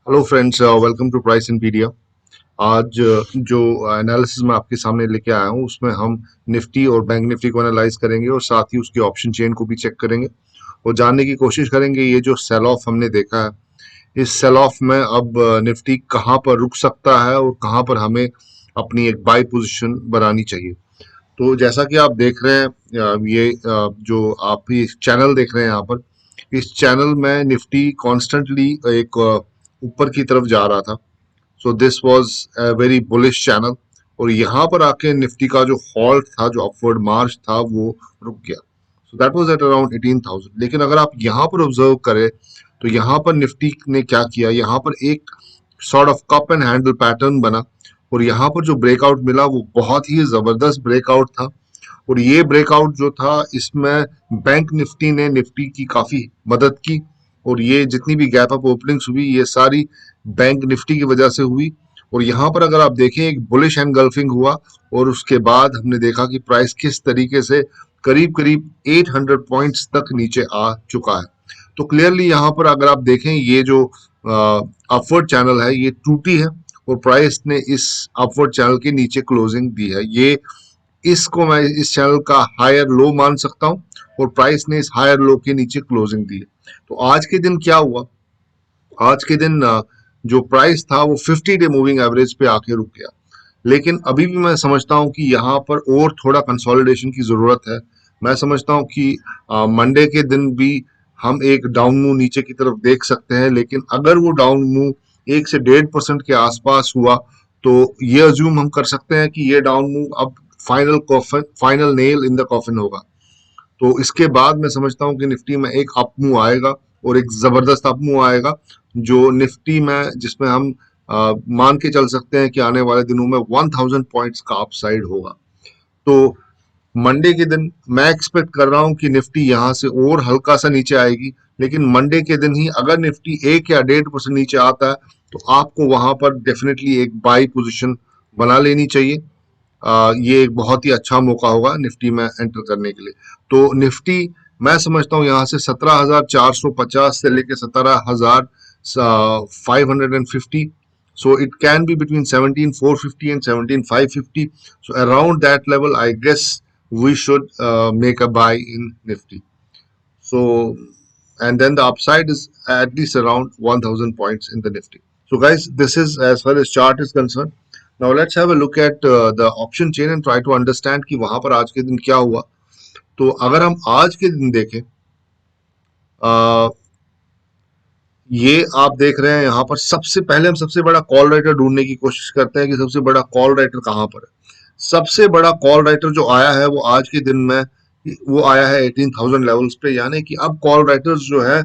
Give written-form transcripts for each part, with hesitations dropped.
Hello friends, welcome to Price Impedia. आज जो analysis मैं आपके सामने लेके आया हूँ उसमें हम निफ्टी और बैंक निफ्टी को एनालाइज करेंगे और साथ ही उसकी ऑप्शन चेन को भी चेक करेंगे और जानने की कोशिश करेंगे ये जो सेल ऑफ हमने देखा है, इस सेल ऑफ में अब निफ्टी कहाँ पर रुक सकता है और कहाँ पर हमें अपनी एक बाई पोजीशन बनानी चाहिए। तो जैसा कि आप देख रहे हैं, जो आप ये चैनल देख रहे हैं यहाँ पर, इस चैनल में निफ्टी कॉन्स्टेंटली एक ऊपर की तरफ जा रहा था। So this was a very bullish channel और यहाँ पर आके निफ्टी का जो हॉल्ट था, जो अपवर्ड मार्च था, वो रुक गया। So that was at around 18,000। लेकिन अगर आप यहाँ पर ऑब्जर्व करें तो यहाँ पर निफ्टी ने क्या किया, यहाँ पर एक sort of cup and handle pattern बना और यहाँ पर जो ब्रेकआउट मिला वो बहुत ही जबरदस्त ब्रेकआउट था। और ये ब्रेकआउट जो था, इसमें बैंक निफ्टी ने निफ्टी की काफी मदद की और ये जितनी भी गैप अप ओपनिंग्स हुई ये सारी बैंक निफ्टी की वजह से हुई। और यहाँ पर अगर आप देखें, एक बुलिश एनगल्फिंग हुआ और उसके बाद हमने देखा कि प्राइस किस तरीके से करीब करीब 800 पॉइंट्स तक नीचे आ चुका है। तो क्लियरली यहाँ पर अगर आप देखें, ये जो अपवर्ड चैनल है ये टूटी है और प्राइस ने इस अपवर्ड चैनल के नीचे क्लोजिंग दी है। ये इसको मैं इस चैनल का हायर लो मान सकता हूं और प्राइस ने इस हायर लो के नीचे क्लोजिंग दी है। तो आज के दिन क्या हुआ, आज के दिन जो प्राइस था वो 50 डे मूविंग एवरेज पे आके रुक गया। लेकिन अभी भी मैं समझता हूं कि यहाँ पर और थोड़ा कंसोलिडेशन की जरूरत है। मैं समझता हूं कि मंडे के दिन भी हम एक डाउन मूव नीचे की तरफ देख सकते हैं, लेकिन अगर वो डाउन मूव 1 से 1.5% के आसपास हुआ तो ये अज्यूम हम कर सकते हैं कि ये डाउन मूव अब final coffin, final nail in the coffin होगा। तो इसके बाद मैं समझता हूँ कि निफ्टी में एक अप मूव आएगा और एक जबरदस्त अप मूव आएगा, जो निफ्टी में जिसमें हम मान के चल सकते हैं कि आने वाले दिनों में 1000 पॉइंट्स का अपसाइड होगा। तो मंडे के दिन मैं एक्सपेक्ट कर रहा हूं कि निफ्टी यहां से और हल्का सा नीचे आएगी, लेकिन मंडे के दिन ही अगर निफ्टी 1 या 1.5% नीचे आता है तो आपको वहां पर डेफिनेटली एक बाई पोजीशन बना लेनी चाहिए। ये एक बहुत ही अच्छा मौका होगा निफ्टी में एंटर करने के लिए। तो निफ्टी मैं समझता हूँ यहाँ से 17,450 से लेके 17,550। So it can be between 17,450 and 17,550. So around that level, I guess we should make a buy in Nifty. So, and then the upside is at least around 1,000 points in the Nifty. So guys, this is as far as chart is concerned. Now let's have a look at the option chain and try to understand कि वहां पर आज के दिन क्या हुआ। तो अगर हम आज के दिन देखें, ये आप देख रहे हैं यहाँ पर, सबसे पहले हम सबसे बड़ा कॉल राइटर ढूंढने की कोशिश करते हैं कि सबसे बड़ा कॉल राइटर कहाँ पर है। सबसे बड़ा कॉल राइटर जो आया है वो आज के दिन में वो आया है 18,000 लेवल्स पे। यानी कि अब कॉल राइटर्स जो है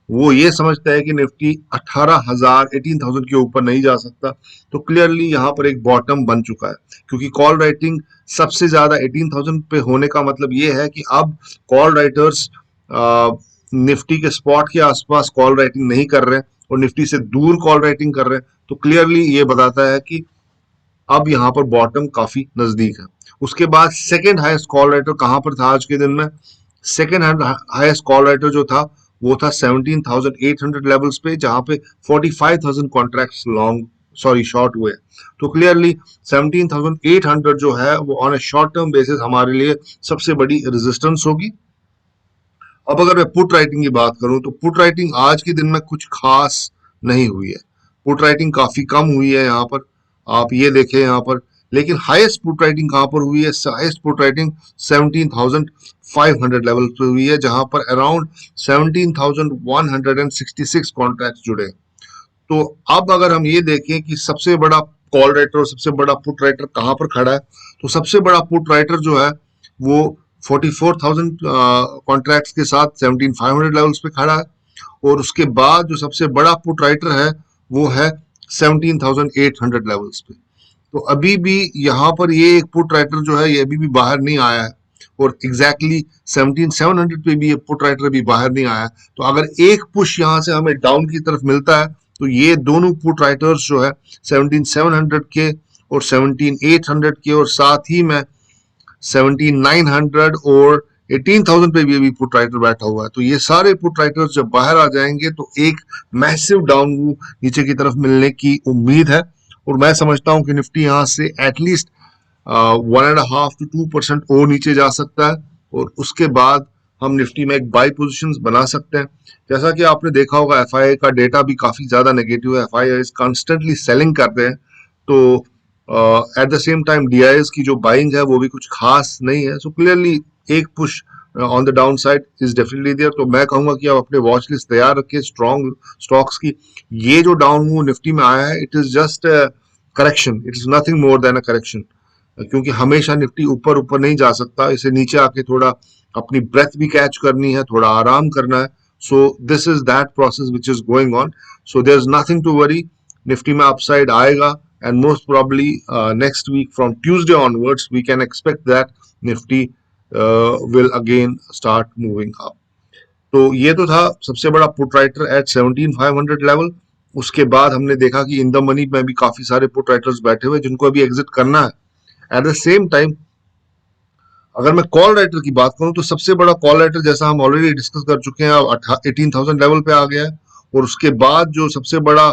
वो ये समझते हैं कि निफ्टी 18,000 18,000 के ऊपर नहीं जा सकता। तो क्लियरली यहाँ पर एक बॉटम बन चुका है, क्योंकि कॉल राइटिंग सबसे ज्यादा 18,000 पे होने का मतलब ये है कि अब कॉल राइटर्स निफ्टी के स्पॉट के आसपास कॉल राइटिंग नहीं कर रहे हैं और निफ्टी से दूर कॉल राइटिंग कर रहे हैं। तो क्लियरली ये बताता है कि अब यहाँ पर बॉटम काफी नजदीक है। उसके बाद सेकेंड हाईएस्ट कॉल राइटर कहां पर था आज के दिन में? सेकेंड हाईएस्ट कॉल राइटर जो था वो था 17,800 लेवल्स पे, जहां पे 45,000 कॉन्ट्रैक्ट्स लॉन्ग सॉरी शॉर्ट हुए। तो क्लियरली 17,800 जो है वो on A short term basis हमारे लिए सबसे बड़ी रेजिस्टेंस होगी। अब अगर मैं पुट राइटिंग की बात करूं तो पुट राइटिंग आज के दिन में कुछ खास नहीं हुई है। पुट राइटिंग काफी कम हुई है यहाँ पर, आप ये देखें यहाँ पर। लेकिन हाईएस्ट पुट राइटिंग कहाँ पर हुई है? हाईएस्ट पुट राइटिंग 17,500 लेवल पे हुई है, जहां पर अराउंड 17,166 कॉन्ट्रैक्ट जुड़े हैं। तो अब अगर हम ये देखें कि सबसे बड़ा कॉल राइटर और सबसे बड़ा पुट राइटर कहाँ पर खड़ा है, तो सबसे बड़ा पुट राइटर जो है वो 44,000 कॉन्ट्रैक्ट्स के साथ 17,500 लेवल्स पे खड़ा है। और उसके बाद जो सबसे बड़ा पुट राइटर है वो है 17,800 लेवल्स पे। तो अभी भी यहाँ पर ये एक पुट राइटर जो है ये अभी भी बाहर नहीं आया है और एग्जैक्टली 17,700 पे भी ये पुट राइटर भी बाहर नहीं आया है। तो अगर एक पुश यहाँ से हमें डाउन की तरफ मिलता है तो ये दोनों पुट राइटर्स जो है 17,700 के और 17,800 के और साथ ही में 17,900 और 18,000 पे भी अभी पुट राइटर बैठा हुआ है। तो ये सारे पुट राइटर्स जब बाहर आ जाएंगे तो एक मैसिव डाउन मूव नीचे की तरफ मिलने की उम्मीद है। और मैं समझता हूं कि निफ्टी यहां से एटलीस्ट 1.5 to 2% और नीचे जा सकता है और उसके बाद हम निफ्टी में एक बाई पोजीशंस बना सकते हैं। जैसा कि आपने देखा होगा एफआईआई का डेटा भी काफी ज्यादा नेगेटिव है, एफआईआई कॉन्स्टेंटली सेलिंग कर रहे हैं। तो at the same time DIIs की जो बाइंग है वो भी कुछ खास नहीं है। सो क्लियरली एक push on the down side is definitely there. तो मैं कहूंगा कि आप अपने वॉच लिस्ट तैयार रखिए स्ट्रॉन्ग स्टॉक्स की। ये जो डाउन मूव निफ्टी में आया है it is just correction, it is nothing more than a correction. क्योंकि हमेशा निफ्टी ऊपर ऊपर नहीं जा सकता, इसे नीचे आके थोड़ा अपनी ब्रेथ भी कैच करनी है, थोड़ा आराम करना है। So this is that process which is going on. So there is nothing to worry, nifty में अपसाइड आएगा and most probably next week from Tuesday onwards we can expect that nifty will again start moving up. तो ये तो था सबसे बड़ा put writer eight 17,500 level. उसके बाद हमने देखा कि इन द मनी में भी काफी सारे पुट राइटर्स बैठे हुए जिनको अभी एग्जिट करना है। एट द सेम टाइम अगर मैं कॉल राइटर की बात करूं तो सबसे बड़ा कॉल राइटर जैसा हम ऑलरेडी डिस्कस कर चुके हैं अब 18,000 लेवल पे आ गया है। और उसके बाद जो सबसे बड़ा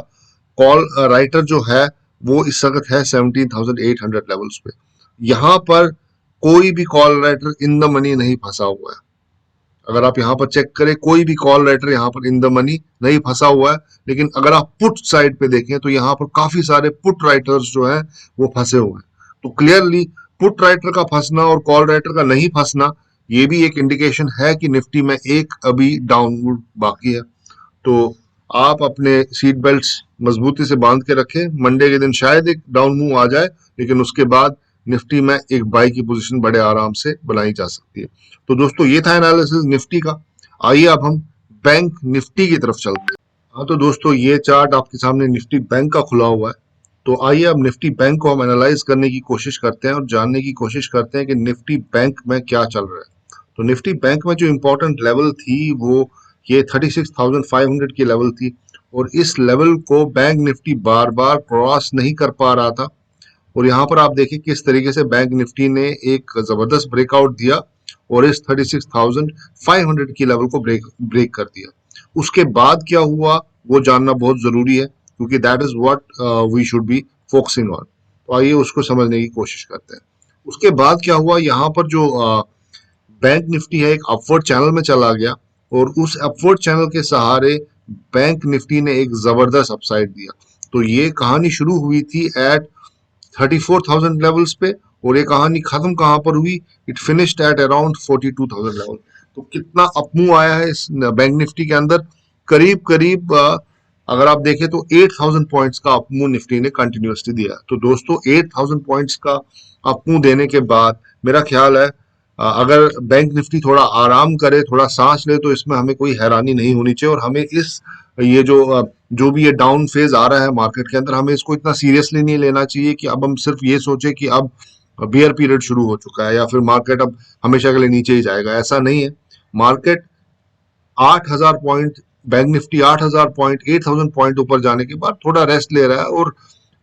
कॉल राइटर जो है वो इस वक्त है 17,800 लेवल्स पे। यहाँ पर कोई भी call writer in the money नहीं फंसा हुआ है। अगर आप यहाँ पर चेक करें कोई भी कॉल राइटर यहाँ पर इन द मनी नहीं फंसा हुआ है। लेकिन अगर आप पुट साइड पे देखें तो यहाँ पर काफी सारे पुट राइटर्स जो हैं वो फंसे हुए हैं। तो क्लियरली पुट राइटर का फंसना और कॉल राइटर का नहीं फंसना ये भी एक इंडिकेशन है कि निफ्टी में एक अभी डाउनवर्ड बाकी है। तो आप अपने सीट बेल्ट मजबूती से बांध के रखें। मंडे के दिन शायद एक डाउन मूव आ जाए लेकिन उसके बाद निफ्टी में एक बाई की पोजीशन बड़े आराम से बनाई जा सकती है। तो दोस्तों ये था एनालिसिस निफ्टी का। आइए अब हम बैंक निफ्टी की तरफ चलते हैं। हाँ तो दोस्तों ये चार्ट आपके सामने निफ्टी बैंक का खुला हुआ है। तो आइए अब निफ्टी बैंक को हम एनालाइज करने की कोशिश करते हैं और जानने की कोशिश करते हैं कि निफ्टी बैंक में क्या चल रहा है। तो निफ्टी बैंक में जो इंपॉर्टेंट लेवल थी वो ये 36,500 की लेवल थी और इस लेवल को बैंक निफ्टी बार बार क्रॉस नहीं कर पा रहा था। और यहाँ पर आप देखिए किस तरीके से बैंक निफ्टी ने एक जबरदस्त ब्रेकआउट दिया और इस 36,500 की लेवल को ब्रेक कर दिया। उसके बाद क्या हुआ वो जानना बहुत जरूरी है क्योंकि that is what we should be focusing on. तो आइए उसको समझने की कोशिश करते हैं। उसके बाद क्या हुआ, यहाँ पर जो बैंक निफ्टी है एक अपवर्ड चैनल में चला गया और उस अपवर्ड चैनल के सहारे बैंक निफ्टी ने एक जबरदस्त अपसाइड दिया। तो ये कहानी शुरू हुई थी एट 34,000 लेवल्स पे और ये कहानी खत्म कहां पर हुई, it finished at around 42,000 level. तो कितना अपमूव आया है इस बैंक निफ्टी के अंदर, करीब करीब अगर आप देखें तो 8,000 पॉइंट्स का अपमूव निफ्टी ने कंटिन्यूसली दिया। तो दोस्तों 8,000 पॉइंट्स का अपमूव देने के बाद मेरा ख्याल है अगर बैंक निफ्टी थोड़ा आराम करे, थोड़ा सांस ले तो इसमें हमें कोई हैरानी नहीं होनी चाहिए और हमें इस ये जो भी ये डाउन फेज आ रहा है मार्केट के अंदर हमें इसको इतना सीरियसली नहीं लेना चाहिए कि अब हम सिर्फ ये सोचे कि अब बियर पीरियड शुरू हो चुका है या फिर मार्केट अब हमेशा के लिए नीचे ही जाएगा। ऐसा नहीं है। Market 8,000 point, bank Nifty 8,000 point, 8,000 point ऊपर जाने के बाद थोड़ा रेस्ट ले रहा है और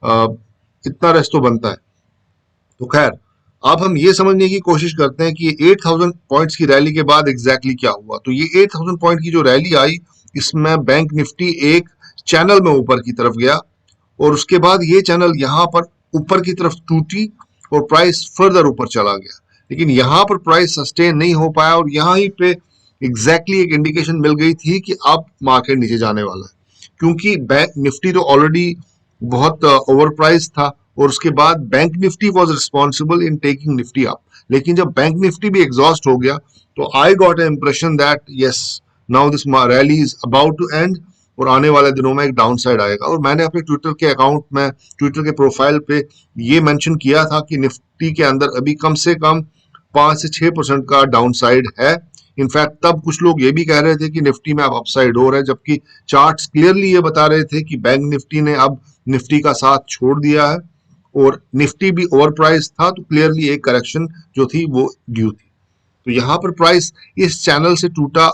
आ, इतना रेस्ट तो बनता है। तो खैर अब हम ये समझने की कोशिश करते हैं कि 8,000 पॉइंट्स की रैली के बाद एग्जैक्टली क्या हुआ। तो ये 8,000 पॉइंट की जो रैली आई इसमें बैंक निफ्टी एक चैनल में ऊपर की तरफ गया और उसके बाद ये चैनल यहाँ पर ऊपर की तरफ टूटी और प्राइस फर्दर ऊपर चला गया। लेकिन यहाँ पर प्राइस सस्टेन नहीं हो पाया और यहाँ ही पे एग्जैक्टली एक इंडिकेशन मिल गई थी कि अब मार्केट नीचे जाने वाला है क्योंकि बैंक निफ्टी तो ऑलरेडी बहुत ओवर प्राइस था और उसके बाद bank nifty was responsible in taking nifty up. लेकिन जब बैंक निफ्टी भी एग्जॉस्ट हो गया तो I got a impression that yes now this rally is about to end और आने वाले दिनों में एक डाउन साइड आएगा। और मैंने अपने ट्विटर के अकाउंट में, ट्विटर के प्रोफाइल पे ये मेंशन किया था कि निफ्टी के अंदर अभी कम से कम 5 से 6% का डाउन साइड है। इनफैक्ट तब कुछ लोग ये भी कह रहे थे कि निफ्टी में अब अपसाइड हो रहा है, जबकि चार्ट्स क्लियरली ये बता रहे थे कि बैंक निफ्टी ने अब निफ्टी का साथ छोड़ दिया है और निफ्टी भी ओवर प्राइस था। तो क्लियरली एक करेक्शन जो थी वो ड्यू थी। तो यहाँ पर प्राइस इस चैनल से टूटा,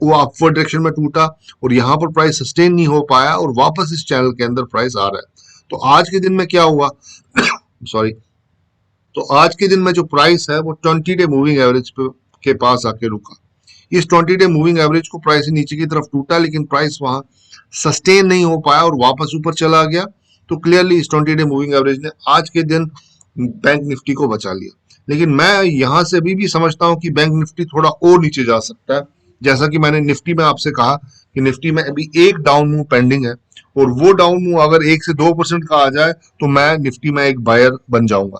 वो अपवर्ड डायरेक्शन में टूटा और यहाँ पर प्राइस सस्टेन नहीं हो पाया और वापस इस चैनल के अंदर प्राइस आ रहा है। तो आज के दिन में क्या हुआ सॉरी तो आज के दिन में जो प्राइस है वो 20 डे मूविंग एवरेज पे के पास आके रुका। इस 20 डे मूविंग एवरेज को प्राइस नीचे की तरफ टूटा, लेकिन प्राइस वहां सस्टेन नहीं हो पाया और वापस ऊपर चला गया। तो क्लियरली इस 20 डे मूविंग एवरेज ने आज के दिन बैंक निफ्टी को बचा लिया। लेकिन मैं यहां से अभी भी समझता हूं कि बैंक निफ्टी थोड़ा और नीचे जा सकता है। जैसा कि मैंने निफ्टी में आपसे कहा कि निफ्टी में अभी एक डाउन मूव पेंडिंग है, और वो डाउन मूव अगर 1 से 2% का आ जाए तो मैं निफ्टी में एक बायर बन जाऊंगा।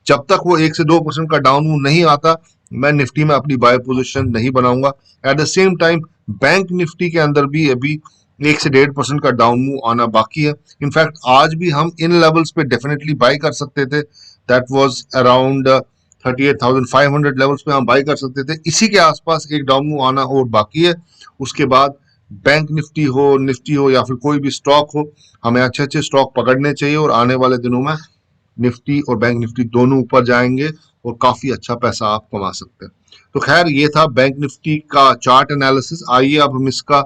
जब तक वो 1 से 2% का डाउन मूव नहीं आता, मैं निफ्टी में अपनी बाय पोजीशन नहीं बनाऊंगा। At the same time bank Nifty के अंदर भी अभी 1 से 1.5% का डाउन मूव आना बाकी है। इनफैक्ट आज भी हम इन लेवल्स पे डेफिनेटली बाय कर सकते थे। दैट वाज अराउंड 38,500 लेवल्स पे हम बाय कर सकते थे। इसी के आसपास एक डाउन मूव आना और बाकी है। उसके बाद बैंक निफ्टी हो या फिर कोई भी स्टॉक हो, हमें अच्छे अच्छे स्टॉक पकड़ने चाहिए और आने वाले दिनों में निफ्टी और बैंक निफ्टी दोनों ऊपर जाएंगे और काफी अच्छा पैसा आप कमा सकते हैं। तो खैर, ये था बैंक निफ्टी का चार्ट एनालिसिस। आइए अब हम इसका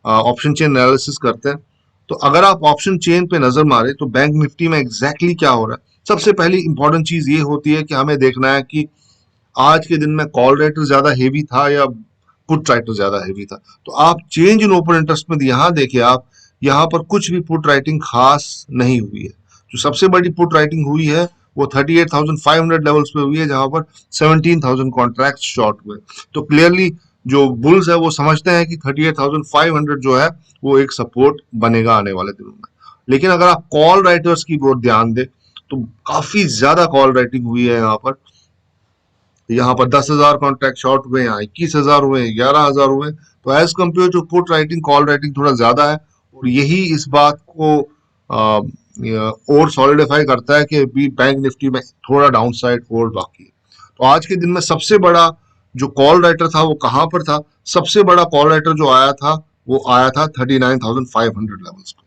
ऑप्शन चेन एनालिसिस करते हैं। तो अगर आप ऑप्शन चेन पे नजर मारे तो बैंक निफ्टी में एग्जैक्टली क्या हो रहा है, सबसे पहली इंपॉर्टेंट चीज ये होती है कि हमें देखना है कि आज के दिन में कॉल राइटर ज्यादा हेवी था या पुट राइटर ज्यादा हेवी था। तो आप चेंज इन ओपन इंटरेस्ट में यहाँ देखिए, आप यहाँ पर कुछ भी पुट राइटिंग खास नहीं हुई है। जो सबसे बड़ी पुट राइटिंग हुई है वो 38,500 लेवल्स पे हुई है, जहां पर 17,000 कॉन्ट्रैक्ट शॉर्ट हुए। तो क्लियरली जो बुल्स है वो समझते हैं कि 38,500 जो है वो एक सपोर्ट बनेगा आने वाले दिनों में। लेकिन अगर आप कॉल राइटर्स की ओर ध्यान दें तो काफी ज्यादा कॉल राइटिंग हुई है यहाँ पर 10,000 कॉन्ट्रैक्ट शॉर्ट हुए, यहाँ 21,000 हुए, 11,000 हुए। तो as compare to put writing, call writing थोड़ा ज्यादा है, और यही इस बात को और सॉलिडिफाई करता है कि अभी बैंक निफ्टी में थोड़ा डाउन साइड और बाकी है। तो आज के दिन में सबसे बड़ा जो कॉल राइटर था वो कहाँ पर था? सबसे बड़ा कॉल राइटर जो आया था वो आया था 39,500 लेवल्स पे।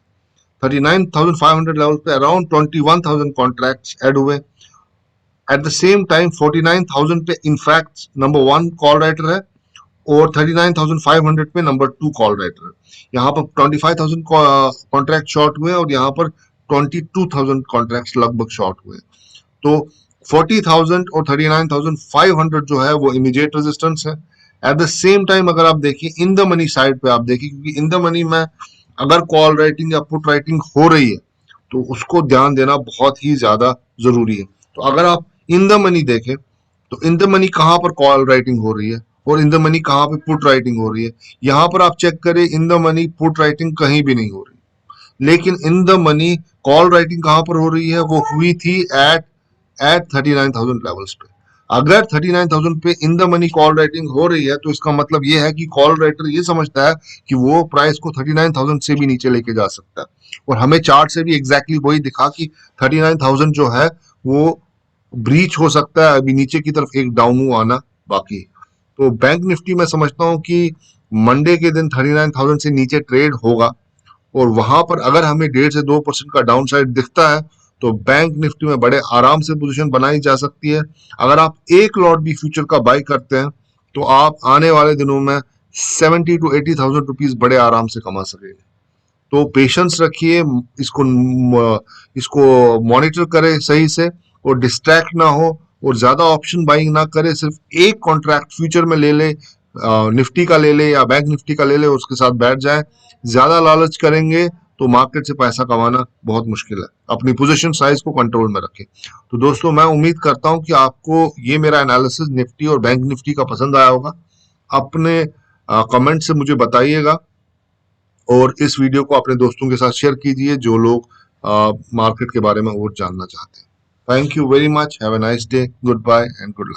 39,500 लेवल पे अराउंड 21,000 कॉन्ट्रैक्ट्स ऐड हुए। एट द सेम टाइम 49,000 पे इनफैक्ट नंबर 1 कॉल राइटर है, और 39,500 पे नंबर 2 कॉल राइटर है। यहाँ पर 25,000 कॉन्ट्रैक्ट शॉर्ट हुए और यहाँ पर 22,000 कॉन्ट्रैक्ट लगभग शॉर्ट हुए। तो 40,000 और 39,500 जो है वो इमीडिएट रेजिस्टेंस है। एट द सेम टाइम अगर आप देखिए इन द मनी साइड पे, आप देखिए, क्योंकि इन द मनी में अगर कॉल राइटिंग या पुट राइटिंग हो रही है तो उसको ध्यान देना बहुत ही ज्यादा जरूरी है। तो अगर आप इन द मनी देखें तो इन द मनी कहाँ पर कॉल राइटिंग हो रही है और इन द मनी कहाँ पे पुट राइटिंग हो रही है। यहाँ पर आप चेक करें, in the money put writing कहीं भी नहीं हो रही, लेकिन in the money call writing कहाँ पर हो रही है, वो हुई थी एट 39,000 लेवल्स पे। अगर 39,000 पे in the money call writing हो रही है तो इसका मतलब ये है कि कॉल राइटर ये समझता है कि वो प्राइस को 39,000 से भी नीचे लेके जा सकता है। और हमें चार्ट से भी एग्जैक्टली वही दिखा कि 39,000 जो है वो ब्रीच हो सकता है, अभी नीचे की तरफ एक डाउन मूव आना बाकी है। तो बैंक निफ्टी में समझता हूँ कि मंडे के दिन 39,000 से नीचे ट्रेड होगा, और वहां पर अगर हमें 1.5 से 2% का डाउन साइड दिखता है तो बैंक निफ्टी में बड़े आराम से पोजीशन बनाई जा सकती है। अगर आप एक लॉट भी फ्यूचर का बाई करते हैं तो आप आने वाले दिनों में 70,000 to 80,000 रुपीज बड़े आराम से कमा सकेंगे। तो पेशेंस रखिए, इसको इसको मॉनिटर करें सही से, और डिस्ट्रैक्ट ना हो, और ज्यादा ऑप्शन बाइंग ना करे। सिर्फ एक कॉन्ट्रैक्ट फ्यूचर में ले ले, निफ्टी का ले ले या बैंक निफ्टी का ले ले, उसके साथ बैठ जाए। ज्यादा लालच करेंगे तो मार्केट से पैसा कमाना बहुत मुश्किल है। अपनी पोजीशन साइज को कंट्रोल में रखें। तो दोस्तों, मैं उम्मीद करता हूं कि आपको ये मेरा एनालिसिस निफ्टी और बैंक निफ्टी का पसंद आया होगा। अपने कमेंट से मुझे बताइएगा, और इस वीडियो को अपने दोस्तों के साथ शेयर कीजिए जो लोग मार्केट के बारे में और जानना चाहते हैं। Thank you very much. Have a nice day. Good bye and good luck.